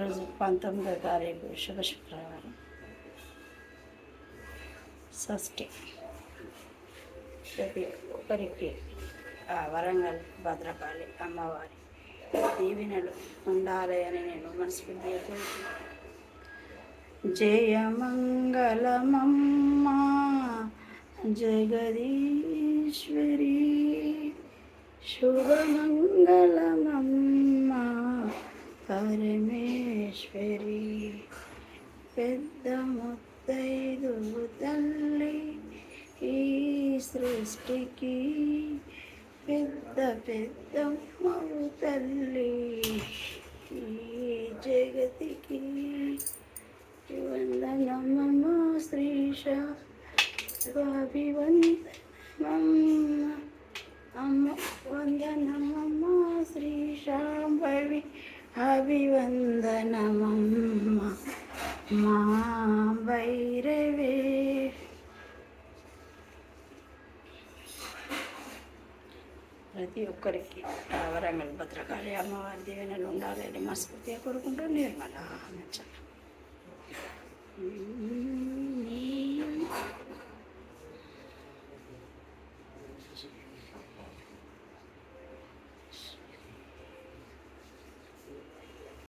ఈరోజు 19వ తారీఖు శుక్రవారం షష్ఠి. ప్రతి ఒక్కరికి ఆ వరంగల్ భద్రకాళి అమ్మవారి దీవెనలు ఉండాలి అని నేను మనస్ఫూర్తిగా కోరుకుంటున్నాను. జయమంగళమమ్మ జగదీశ్వరి, శుభమంగళమమ్మ పరమేశ్వరి, పెద్ద ముత్తైదువు తల్లి ఈ సృష్టికి, పెద్ద పెద్దమ్మవు తల్లి ఈ జగతికి. వందనమమ్మ శ్రీశ అభివందనమమ్మ అమ్మ, వందనమమ్మ శ్రీశాంభవి అభివందనమమ్మ మా భైరవే. ప్రతి ఒక్కరికి వరంగల్ భద్రకాళి అమ్మవారి దీవెనలు ఉండాలని మనస్ఫూర్తిగా కోరుకుంటూ నిర్మల నచ్చ.